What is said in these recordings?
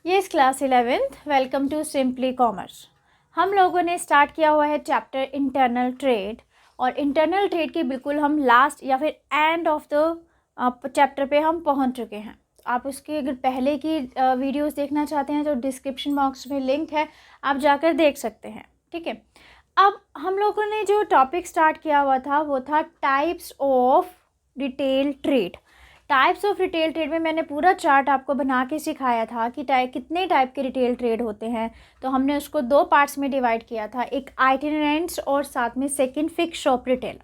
ये इस class 11th। Welcome to simply commerce. हम लोगों ने स्टार्ट किया हुआ है चैप्टर इंटरनल ट्रेड, और इंटरनल ट्रेड के बिल्कुल हम लास्ट या फिर एंड ऑफ द चैप्टर पे हम पहुंच चुके हैं। आप उसके अगर पहले की वीडियोस देखना चाहते हैं तो डिस्क्रिप्शन बॉक्स में लिंक है, आप जाकर देख सकते हैं। ठीक है, अब हम लोगों ने जो टॉपिक स्टार्ट किया हुआ था वो था types of retail trade. Types of retail trade में मैंने पूरा चार्ट आपको बना के सिखाया था कि कितने टाइप के रिटेल ट्रेड होते हैं। तो हमने उसको दो पार्ट्स में डिवाइड किया था, एक आइटिनरेंट्स और साथ में second fix shop retailer.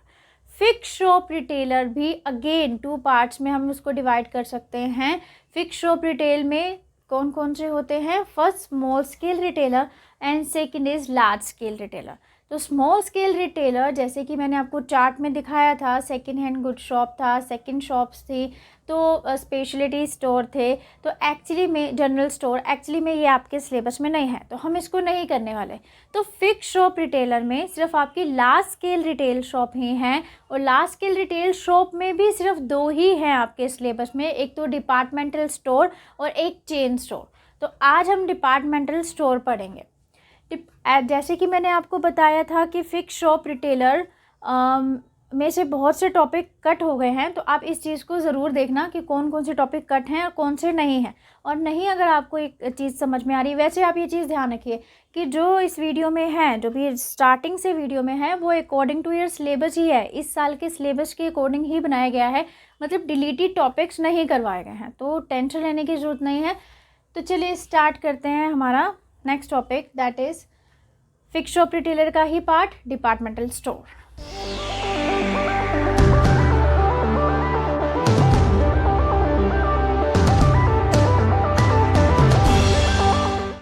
Fix shop retailer भी अगेन टू पार्ट्स में हम उसको डिवाइड कर सकते हैं। फिक्स शॉप रिटेल में कौन कौन से होते हैं? First small scale retailer and second is large scale retailer. तो स्मॉल स्केल रिटेलर जैसे कि मैंने आपको चार्ट में दिखाया था, सेकंड हैंड गुड शॉप था, सेकंड शॉप्स थी, तो स्पेशलिटी स्टोर थे, तो एक्चुअली में जनरल स्टोर एक्चुअली में ये आपके सिलेबस में नहीं है, तो हम इसको नहीं करने वाले। तो फिक्स शॉप रिटेलर में सिर्फ आपकी लार्ज स्केल रिटेल शॉप ही हैं, और लार्ज स्केल रिटेल शॉप में भी सिर्फ दो ही हैं आपके सिलेबस में, एक तो डिपार्टमेंटल स्टोर और एक चेन स्टोर। तो आज हम डिपार्टमेंटल स्टोर पढ़ेंगे। जैसे कि मैंने आपको बताया था कि फिक्स शॉप रिटेलर में से बहुत से टॉपिक कट हो गए हैं, तो आप इस चीज़ को ज़रूर देखना कि कौन कौन से टॉपिक कट हैं और कौन से नहीं हैं। और नहीं अगर आपको एक चीज़ समझ में आ रही है, वैसे आप ये चीज़ ध्यान रखिए कि जो इस वीडियो में है, जो भी स्टार्टिंग से वीडियो में है, वो अकॉर्डिंग टू ईयर सिलेबस ही है, इस साल के सिलेबस के अकॉर्डिंग ही बनाया गया है, मतलब डिलीटेड टॉपिक्स नहीं करवाए गए हैं, तो टेंशन लेने की ज़रूरत नहीं है। तो चलिए स्टार्ट करते हैं हमारा next topic, that is fix shop retailer का ही part, departmental store.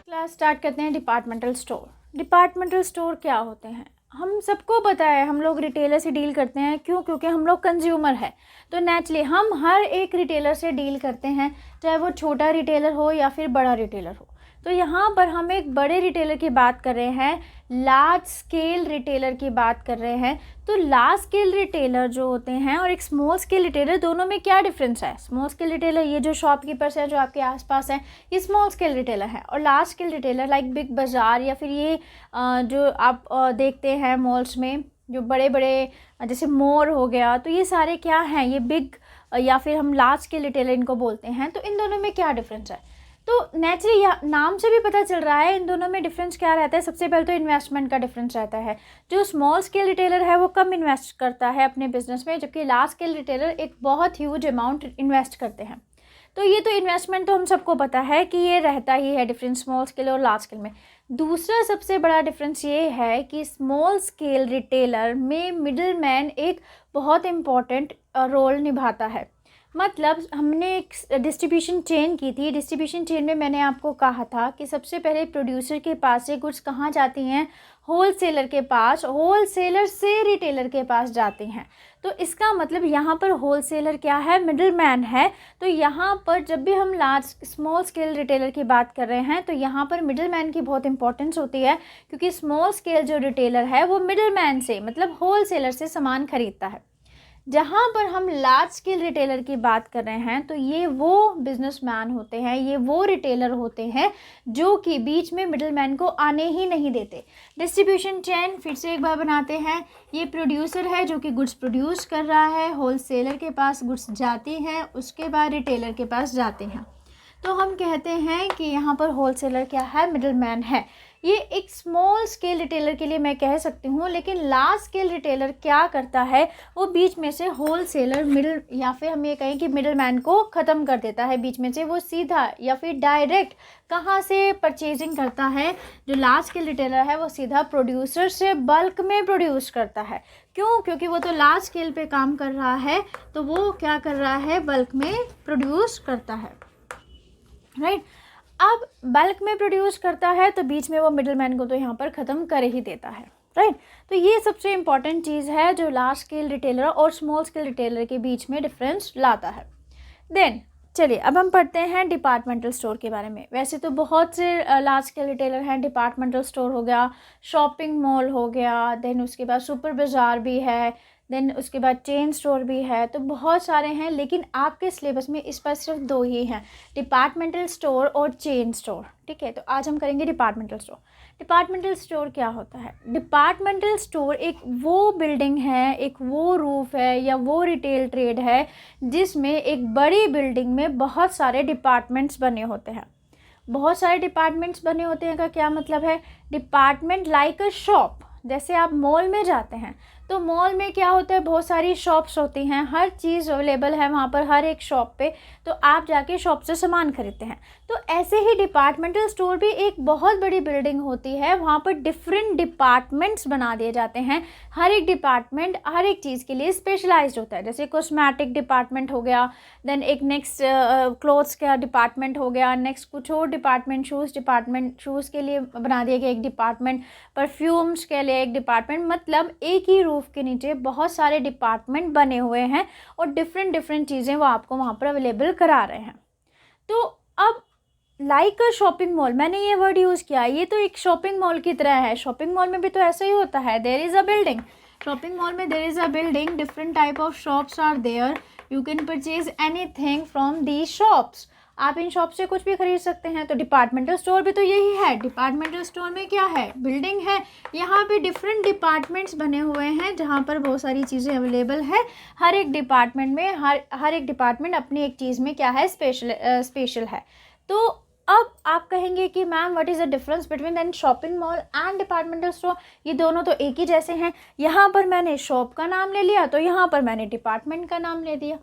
Class start करते हैं डिपार्टमेंटल स्टोर। डिपार्टमेंटल स्टोर क्या होते हैं? हम सबको पता है, हम लोग रिटेलर से डील करते हैं, क्यों? क्योंकि हम लोग कंज्यूमर है, तो नेचुरली हम हर एक रिटेलर से डील करते हैं, चाहे वो छोटा रिटेलर हो या फिर बड़ा रिटेलर हो। तो यहाँ पर हम एक बड़े रिटेलर की बात कर रहे हैं, लार्ज स्केल रिटेलर की बात कर रहे हैं। तो लार्ज स्केल रिटेलर जो होते हैं और एक स्मॉल स्केल रिटेलर, दोनों में क्या डिफरेंस है? स्मॉल स्केल रिटेलर ये जो शॉपकीपर्स हैं जो आपके आसपास हैं, ये स्मॉल स्केल रिटेलर है, और large scale retailer like big बाज़ार या फिर ये जो आप देखते हैं मॉल्स में, जो बड़े बड़े जैसे मोर हो गया, तो ये सारे क्या हैं? ये बिग या फिर हम लार्ज स्केल रिटेलर इनको बोलते हैं। तो इन दोनों में क्या डिफरेंस है? तो नेचुरली नाम से भी पता चल रहा है इन दोनों में डिफरेंस क्या रहता है। सबसे पहले तो इन्वेस्टमेंट का डिफरेंस रहता है। जो स्मॉल स्केल रिटेलर है वो कम इन्वेस्ट करता है अपने बिजनेस में, जबकि लार्ज स्केल रिटेलर एक बहुत ह्यूज अमाउंट इन्वेस्ट करते हैं। तो ये तो इन्वेस्टमेंट तो हम सबको पता है कि ये रहता ही है डिफरेंस स्मॉल स्केल और लार्ज स्केल में। दूसरा सबसे बड़ा डिफरेंस ये है कि स्मॉल स्केल रिटेलर में मिडिल मैन एक बहुत इम्पॉर्टेंट रोल निभाता है। मतलब हमने एक डिस्ट्रीब्यूशन चेन की थी, डिस्ट्रीब्यूशन चेन में मैंने आपको कहा था कि सबसे पहले प्रोड्यूसर के पास से गुड्स कहाँ जाती हैं? होलसेलर के पास, होलसेलर से रिटेलर के पास जाती हैं। तो इसका मतलब यहाँ पर होलसेलर क्या है? मिडिल मैन है। तो यहाँ पर जब भी हम स्मॉल स्केल रिटेलर की बात कर रहे हैं, तो यहाँ पर मिडिल मैन की बहुत इंपॉर्टेंस होती है, क्योंकि स्मॉल स्केल जो रिटेलर है वो मिडिल मैन से, मतलब होलसेलर से सामान खरीदता है। जहाँ पर हम लार्ज स्केल रिटेलर की बात कर रहे हैं, तो ये वो बिजनेसमैन होते हैं, ये वो रिटेलर होते हैं जो कि बीच में मिडिलमैन को आने ही नहीं देते। डिस्ट्रीब्यूशन चेन फिर से एक बार बनाते हैं। ये प्रोड्यूसर है जो कि गुड्स प्रोड्यूस कर रहा है, होलसेलर के पास गुड्स जाती हैं, उसके बाद रिटेलर के पास जाते हैं। तो हम कहते हैं कि यहाँ पर होलसेलर क्या है? मिडिलमैन है। ये एक स्मॉल स्केल रिटेलर के लिए मैं कह सकती हूँ, लेकिन लार्ज स्केल रिटेलर क्या करता है? वो बीच में से होलसेलर मिडिल, या फिर हम ये कहें कि मिडिलमैन को ख़त्म कर देता है बीच में से। वो सीधा या फिर डायरेक्ट कहाँ से परचेजिंग करता है? जो लार्ज स्केल रिटेलर है वो सीधा प्रोड्यूसर से बल्क में प्रोड्यूस करता है। क्यों? क्योंकि वो तो लार्ज स्केल पे काम कर रहा है, तो वो क्या कर रहा है? बल्क में प्रोड्यूस करता है, राइट। अब बल्क में प्रोड्यूस करता है तो बीच में वो मिडिलमैन को तो यहाँ पर ख़त्म कर ही देता है, राइट। तो ये सबसे इम्पॉर्टेंट चीज़ है जो लार्ज स्केल रिटेलर और स्मॉल स्केल रिटेलर के बीच में डिफरेंस लाता है। देन चलिए अब हम पढ़ते हैं डिपार्टमेंटल स्टोर के बारे में। वैसे तो बहुत से लार्ज स्केल रिटेलर हैं। डिपार्टमेंटल स्टोर हो गया, शॉपिंग मॉल हो गया, देन उसके बाद सुपर बाज़ार भी है, देन उसके बाद चेन स्टोर भी है, तो बहुत सारे हैं, लेकिन आपके सिलेबस में इस पर सिर्फ 2 ही हैं, डिपार्टमेंटल स्टोर और चेन स्टोर। ठीक है, तो आज हम करेंगे डिपार्टमेंटल स्टोर। डिपार्टमेंटल स्टोर क्या होता है? डिपार्टमेंटल स्टोर एक वो बिल्डिंग है, एक वो रूफ है या वो रिटेल ट्रेड है जिसमें एक बड़ी बिल्डिंग में बहुत सारे डिपार्टमेंट्स बने होते हैं। बहुत सारे डिपार्टमेंट्स बने होते हैं का क्या मतलब है? डिपार्टमेंट लाइक अ शॉप। जैसे आप मॉल में जाते हैं तो मॉल में क्या होता है, बहुत सारी शॉप्स होती हैं, हर चीज़ अवेलेबल है वहाँ पर, हर एक शॉप पे, तो आप जाके शॉप से सामान खरीदते हैं। तो ऐसे ही डिपार्टमेंटल स्टोर भी एक बहुत बड़ी बिल्डिंग होती है, वहाँ पर डिफरेंट डिपार्टमेंट्स बना दिए जाते हैं। हर एक डिपार्टमेंट हर एक चीज़ के लिए स्पेशलाइज्ड होता है। जैसे कॉस्मेटिक डिपार्टमेंट हो गया, देन एक नेक्स्ट क्लोथ्स का डिपार्टमेंट हो गया, नेक्स्ट कुछ और डिपार्टमेंट, शूज़ के लिए बना दिया गया एक डिपार्टमेंट, परफ्यूम्स के लिए एक डिपार्टमेंट। मतलब एक ही रूफ के नीचे बहुत सारे डिपार्टमेंट बने हुए हैं और डिफरेंट चीज़ें वो आपको वहाँ पर अवेलेबल करा रहे हैं। तो अब लाइक अ शॉपिंग मॉल, मैंने ये वर्ड यूज़ किया, ये तो एक शॉपिंग मॉल की तरह है। शॉपिंग मॉल में भी तो ऐसा ही होता है, there is a building, shopping mall में there is a building, different type of shops are there, you can purchase anything from the shops. आप इन शॉप से कुछ भी खरीद सकते हैं। तो डिपार्टमेंटल स्टोर भी तो यही है। डिपार्टमेंटल स्टोर में क्या है? बिल्डिंग है, यहाँ पे डिफरेंट डिपार्टमेंट्स बने हुए हैं जहाँ पर बहुत सारी चीज़ें अवेलेबल है। हर एक डिपार्टमेंट में हर एक डिपार्टमेंट अपनी एक चीज़ में क्या है, स्पेशल है। तो अब आप कहेंगे कि ma'am what is the difference between than shopping mall and departmental store? ये दोनों तो एक ही जैसे हैं। यहाँ पर मैंने शॉप का नाम ले लिया तो यहाँ पर मैंने डिपार्टमेंट का नाम ले दिया।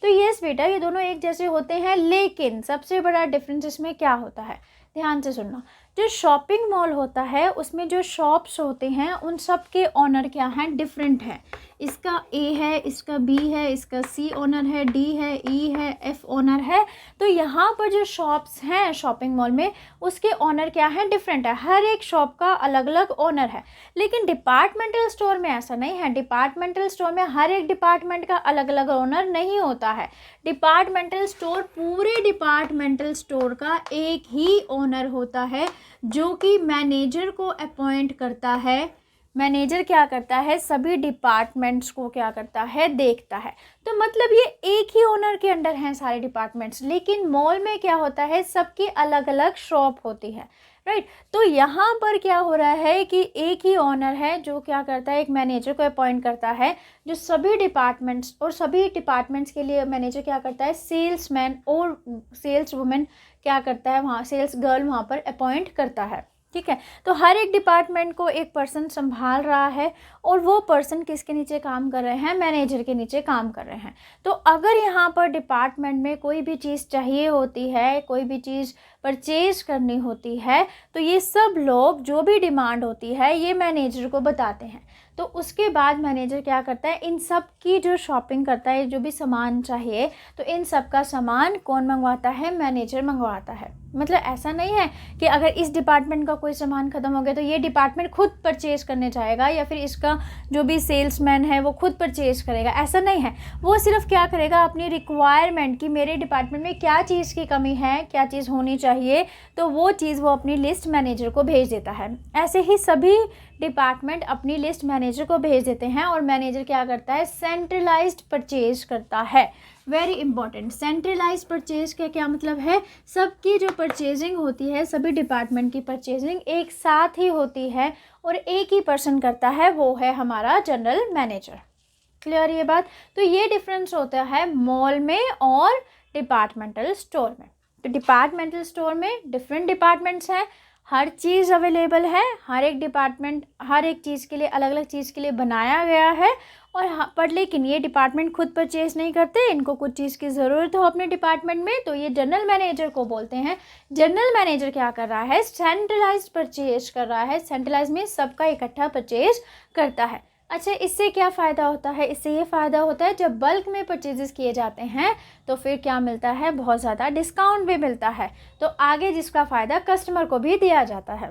तो यस बेटा, ये दोनों एक जैसे होते हैं, लेकिन सबसे बड़ा डिफरेंस इसमें क्या होता है, ध्यान से सुनना। जो शॉपिंग मॉल होता है उसमें जो शॉप्स होते हैं उन सब के ऑनर क्या हैं, डिफरेंट है। इसका ए है, इसका बी है, इसका सी ऑनर है, डी है, ई है, एफ ऑनर है। तो यहाँ पर जो शॉप्स हैं शॉपिंग मॉल में उसके ऑनर क्या है, डिफरेंट है। हर एक शॉप का अलग अलग ऑनर है। लेकिन डिपार्टमेंटल स्टोर में ऐसा नहीं है। डिपार्टमेंटल स्टोर में हर एक डिपार्टमेंट का अलग अलग ऑनर नहीं होता है। डिपार्टमेंटल स्टोर, पूरे डिपार्टमेंटल स्टोर का एक ही ऑनर होता है जो कि मैनेजर को अपॉइंट करता है। मैनेजर क्या करता है, सभी डिपार्टमेंट्स को क्या करता है, देखता है। तो मतलब ये एक ही ओनर के अंडर हैं सारे डिपार्टमेंट्स। लेकिन मॉल में क्या होता है, सबकी अलग अलग शॉप होती है, राइट। तो यहाँ पर क्या हो रहा है कि एक ही ओनर है जो क्या करता है, एक मैनेजर को अपॉइंट करता है जो सभी डिपार्टमेंट्स, और सभी डिपार्टमेंट्स के लिए मैनेजर क्या करता है, सेल्समैन और सेल्स वुमेन क्या करता है, वहाँ सेल्स गर्ल वहाँ पर अपॉइंट करता है। ठीक है, तो हर एक डिपार्टमेंट को एक पर्सन संभाल रहा है और वो पर्सन किसके नीचे काम कर रहे हैं, मैनेजर के नीचे काम कर रहे हैं। तो अगर यहाँ पर डिपार्टमेंट में कोई भी चीज़ चाहिए होती है, कोई भी चीज़ परचेज करनी होती है, तो ये सब लोग जो भी डिमांड होती है ये मैनेजर को बताते हैं। तो उसके बाद मैनेजर क्या करता है, इन सब की जो शॉपिंग करता है, जो भी सामान चाहिए, तो इन सब का सामान कौन मंगवाता है, मैनेजर मंगवाता है। मतलब ऐसा नहीं है कि अगर इस डिपार्टमेंट का कोई सामान ख़त्म हो गया तो ये डिपार्टमेंट खुद परचेज़ करने जाएगा या फिर इसका जो भी सेल्समैन है वो खुद परचेज़ करेगा, ऐसा नहीं है। वो सिर्फ क्या करेगा, अपनी रिक्वायरमेंट कि मेरे डिपार्टमेंट में क्या चीज़ की कमी है, क्या चीज़ होनी चाहिए, तो वो चीज़ वो अपनी लिस्ट मैनेजर को भेज देता है। ऐसे ही सभी डिपार्टमेंट अपनी लिस्ट मैनेजर को भेज देते हैं और मैनेजर क्या करता है, सेंट्रलाइज्ड परचेज करता है। वेरी इंपॉर्टेंट, सेंट्रलाइज्ड परचेज का क्या मतलब है, सबकी जो परचेजिंग होती है, सभी डिपार्टमेंट की परचेजिंग एक साथ ही होती है और एक ही पर्सन करता है, वो है हमारा जनरल मैनेजर। क्लियर ये बात? तो ये डिफरेंस होता है मॉल में और डिपार्टमेंटल स्टोर में। तो डिपार्टमेंटल स्टोर में डिफरेंट डिपार्टमेंट्स हैं, हर चीज़ अवेलेबल है, हर एक डिपार्टमेंट हर एक चीज़ के लिए अलग अलग चीज़ के लिए बनाया गया है। और हाँ, पर लेकिन ये डिपार्टमेंट खुद परचेज नहीं करते, इनको कुछ चीज़ की ज़रूरत हो अपने डिपार्टमेंट में तो ये जनरल मैनेजर को बोलते हैं। जनरल मैनेजर क्या कर रहा है, सेंट्रलाइज्ड परचेज कर रहा है। सेंट्रलाइज में सबका इकट्ठा परचेज करता है। अच्छा, इससे क्या फ़ायदा होता है, इससे ये फ़ायदा होता है जब बल्क में परचेजेस किए जाते हैं तो फिर क्या मिलता है, बहुत ज़्यादा डिस्काउंट भी मिलता है। तो आगे जिसका फ़ायदा कस्टमर को भी दिया जाता है,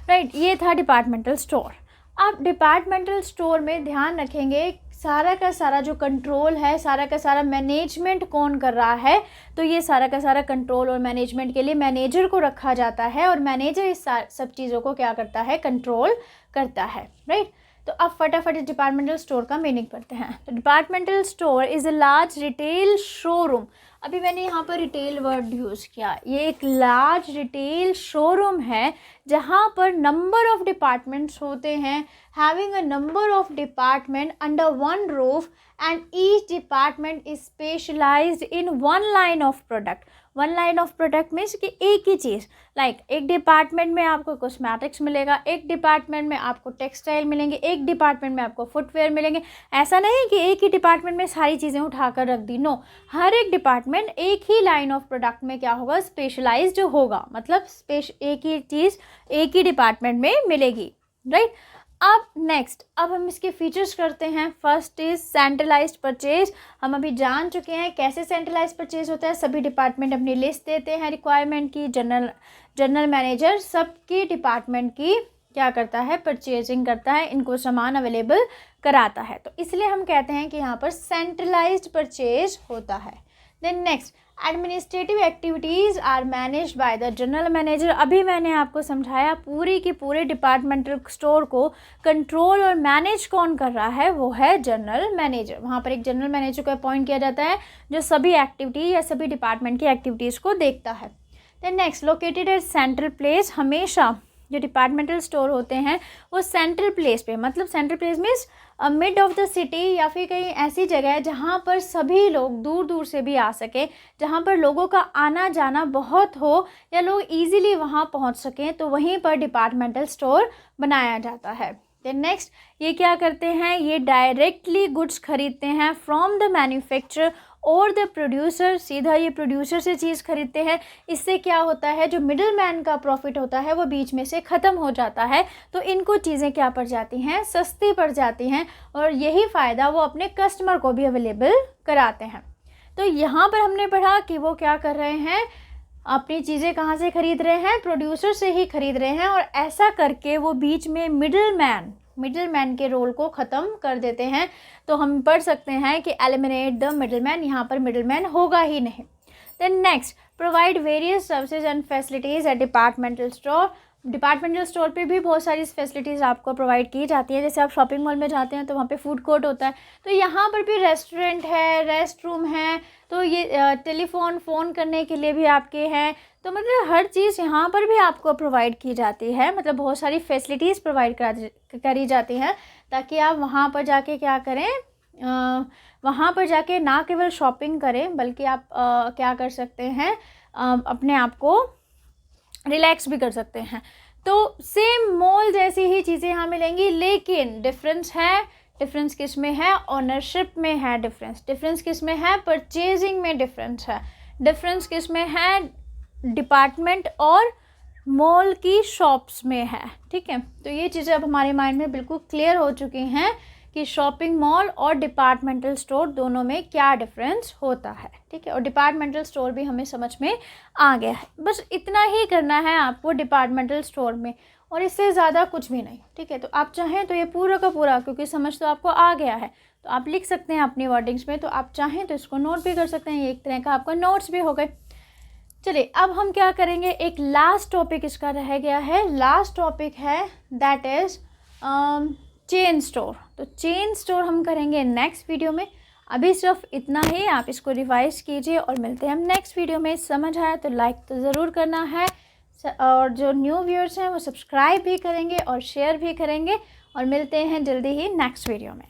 राइट। ये था डिपार्टमेंटल स्टोर। अब डिपार्टमेंटल स्टोर में ध्यान रखेंगे सारा का सारा जो कंट्रोल है, सारा का सारा मैनेजमेंट कौन कर रहा है, तो ये सारा का सारा कंट्रोल और मैनेजमेंट के लिए मैनेजर को रखा जाता है और मैनेजर इस सब चीज़ों को क्या करता है, कंट्रोल करता है, राइट। तो अब फटाफट इस डिपार्टमेंटल स्टोर का मीनिंग पढ़ते हैं। तो departmental store is a large retail showroom. अभी मैंने यहाँ पर रिटेल वर्ड यूज़ किया, ये एक लार्ज रिटेल शोरूम है जहाँ पर नंबर ऑफ डिपार्टमेंट्स होते हैं, having a number of department under one roof and each department is specialised in one line of product. One line of product means कि एक ही चीज़, लाइक एक डिपार्टमेंट में आपको कॉस्मेटिक्स मिलेगा, एक डिपार्टमेंट में आपको टेक्सटाइल मिलेंगे, एक डिपार्टमेंट में आपको फुटवेयर मिलेंगे। ऐसा नहीं कि एक ही डिपार्टमेंट में सारी चीज़ें उठाकर रख दी, नो, हर एक डिपार्टमेंट एक ही लाइन ऑफ प्रोडक्ट में क्या होगा, स्पेशलाइज्ड होगा, मतलब एक ही चीज़ एक ही डिपार्टमेंट में मिलेगी, राइट। अब नेक्स्ट, अब हम इसके फीचर्स करते हैं। First is centralised purchase. हम अभी जान चुके हैं कैसे सेंट्रलाइज्ड परचेज होता है। सभी डिपार्टमेंट अपनी लिस्ट देते हैं रिक्वायरमेंट की, जनरल मैनेजर सबकी डिपार्टमेंट की क्या करता है, परचेजिंग करता है, इनको सामान अवेलेबल कराता है। तो इसलिए हम कहते हैं कि यहाँ पर सेंट्रलाइज्ड परचेज होता है। Then next, administrative activities are managed by the general manager. अभी मैंने आपको समझाया पूरी की पूरे डिपार्टमेंटल स्टोर को कंट्रोल और मैनेज कौन कर रहा है, वो है जनरल मैनेजर। वहाँ पर एक जनरल मैनेजर को अपॉइंट किया जाता है जो सभी एक्टिविटी या सभी डिपार्टमेंट की एक्टिविटीज़ को देखता है। Then next, located at central place. हमेशा जो डिपार्टमेंटल स्टोर होते हैं वो सेंट्रल प्लेस पे, मतलब central place means mid of the city या फिर कहीं ऐसी जगह है जहाँ पर सभी लोग दूर दूर से भी आ सकें, जहाँ पर लोगों का आना जाना बहुत हो या लोग इजीली वहाँ पहुँच सकें, तो वहीं पर डिपार्टमेंटल स्टोर बनाया जाता है। देन नेक्स्ट, ये क्या करते हैं, ये डायरेक्टली गुड्स खरीदते हैं फ्रॉम द मैन्युफैक्चरर और द प्रोड्यूसर। सीधा ये प्रोड्यूसर से चीज़ खरीदते हैं। इससे क्या होता है, जो मिडिल मैन का प्रॉफिट होता है वो बीच में से ख़त्म हो जाता है, तो इनको चीज़ें क्या पड़ जाती हैं, सस्ती पड़ जाती हैं, और यही फ़ायदा वो अपने कस्टमर को भी अवेलेबल कराते हैं। तो यहाँ पर हमने पढ़ा कि वो क्या कर रहे हैं, अपनी चीज़ें कहाँ से खरीद रहे हैं, प्रोड्यूसर से ही खरीद रहे हैं, और ऐसा करके वो बीच में मिडिल मैन के रोल को ख़त्म कर देते हैं। तो हम पढ़ सकते हैं कि एलिमिनेट द मिडिल मैन, यहाँ पर मिडिल मैन होगा ही नहीं। Then next, provide various services and facilities at departmental store. Departmental store पे भी बहुत सारी फैसिलिटीज़ आपको प्रोवाइड की जाती है। जैसे आप शॉपिंग मॉल में जाते हैं तो वहाँ पे फूड कोर्ट होता है, तो यहाँ पर भी रेस्टोरेंट है, रेस्ट रूम है, तो ये टेलीफोन फ़ोन करने के लिए भी आपके हैं। तो मतलब हर चीज़ यहाँ पर भी आपको प्रोवाइड की जाती है, मतलब बहुत सारी फैसिलिटीज़ प्रोवाइड करी जाती हैं, ताकि आप वहाँ पर जाके क्या करें, वहाँ पर जाके ना केवल शॉपिंग करें बल्कि आप क्या कर सकते हैं, अपने आप को रिलैक्स भी कर सकते हैं। तो सेम मॉल जैसी ही चीज़ें यहाँ मिलेंगी, लेकिन डिफरेंस है। डिफरेंस किस में है, ओनरशिप में है डिफरेंस किस में है, परचेजिंग में डिफरेंस है। डिफरेंस किस में है, डिपार्टमेंट और मॉल की शॉप्स में है, ठीक है। तो ये चीज़ें अब हमारे माइंड में बिल्कुल क्लियर हो चुकी हैं कि शॉपिंग मॉल और डिपार्टमेंटल स्टोर दोनों में क्या डिफरेंस होता है, ठीक है। और डिपार्टमेंटल स्टोर भी हमें समझ में आ गया है। बस इतना ही करना है आपको डिपार्टमेंटल स्टोर में, और इससे ज़्यादा कुछ भी नहीं, ठीक है। तो आप चाहें तो ये पूरा का पूरा, क्योंकि समझ तो आपको आ गया है, तो आप लिख सकते हैं अपनी वर्डिंग्स में। तो आप चाहें तो इसको नोट भी कर सकते हैं, ये एक तरह का आपका नोट्स भी हो गए। चलिए अब हम क्या करेंगे, एक लास्ट टॉपिक इसका रह गया है। लास्ट टॉपिक है दैट इज़ चेन स्टोर। तो चेन स्टोर हम करेंगे नेक्स्ट वीडियो में। अभी सिर्फ इतना ही, आप इसको रिवाइज कीजिए और मिलते हैं हम नेक्स्ट वीडियो में। समझ आया तो लाइक तो ज़रूर करना है, और जो न्यू व्यूअर्स हैं वो सब्सक्राइब भी करेंगे और शेयर भी करेंगे, और मिलते हैं जल्दी ही नेक्स्ट वीडियो में।